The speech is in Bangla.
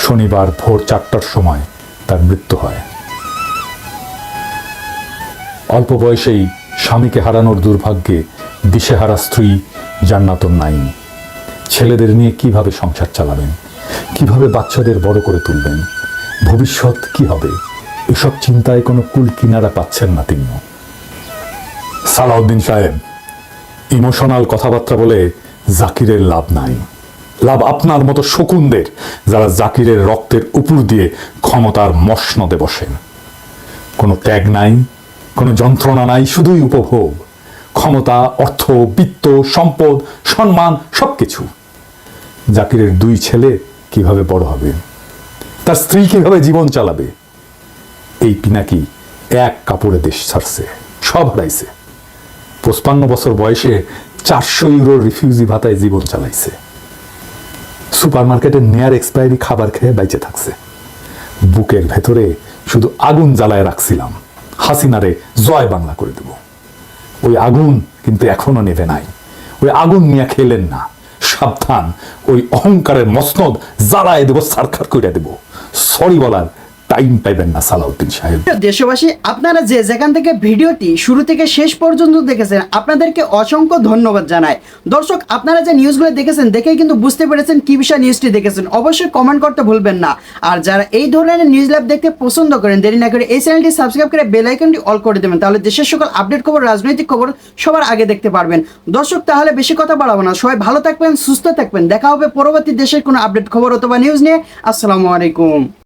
শনিবার ভোর 4টার সময় তার মৃত্যু হয়। অল্প বয়সেই স্বামীকে হারানোর দুর্ভাগ্যে দিশেহারা স্ত্রী জান্নাতুন নাইম। ছেলেদের নিয়ে কিভাবে সংসার চালাবেন, কিভাবে বাচ্চাদের বড় করে তুলবেন, ভবিষ্যৎ কি হবে, এসব চিন্তায় কোনো কুল কিনারা পাচ্ছেন না তিনিও। সালাউদ্দিন সাহেব, ইমোশনাল কথাবার্তা বলে জাকিরের লাভ নাই। লাভ আপনার মতো শকুনদের, যারা জাকিরের রক্তের উপর দিয়ে ক্ষমতার মসনদে বসেন। কোনো ত্যাগ নাই, কোনো যন্ত্রণা নাই, শুধুই উপভোগ। ক্ষমতা, অর্থ, বিত্ত, সম্পদ, সম্মান, সবকিছু। জাকিরের 2 ছেলে কিভাবে বড় হবে, তার স্ত্রী কিভাবে জীবন চালাবে। এই পিনাকি এক কাপড়ে দেশ ছাড়ছে, সব হারাইছে। 55 বছর বয়সে 400 ইউরোর রিফিউজি ভাতায় জীবন চালাইছে। সুপারমার্কেটের নেয়ার এক্সপায়ারি খাবার খেয়ে বাইচে থাকছে। বুকের ভেতরে শুধু আগুন জ্বালায় রাখছিলাম, হাসিনারে জয় বাংলা করে দেব। ওই আগুন কিন্তু এখনো নেভে নাই। ওই আগুন নিয়ে খেলেন না, সাবধান। ওই অহংকারের মসনদ জ্বালায় দেব, সারখার করে দেব। সরি বলার টাইম পাইবেন না সালাউদ্দিন সাহেব। দেশবাসী, আপনারা যে যেখান থেকে ভিডিওটি শুরু থেকে শেষ পর্যন্ত দেখেছেন, আপনাদেরকে অসংখ্য ধন্যবাদ জানাই। দর্শক, আপনারা যে নিউজগুলো দেখেছেন, দেখেই কিন্তু বুঝতে পেরেছেন কি বিষয় নিউজটি দেখেছেন। অবশ্যই কমেন্ট করতে ভুলবেন না। আর যারা এই ধরনের নিউজ ল্যাব দেখতে পছন্দ করেন, দেরি না করে এই চ্যানেলটি সাবস্ক্রাইব করে বেল আইকনটি অল করে দেবেন, তাহলে দেশের সকল আপডেট খবর, রাজনৈতিক খবর সবার আগে দেখতে পারবেন। দর্শক, তাহলে বেশি কথা বাড়াবো না, সবাই ভালো থাকবেন, সুস্থ থাকবেন। দেখা হবে পরবর্তী দেশের কোনো আপডেট খবর অথবা নিউজ নিয়ে। আসসালামু আলাইকুম।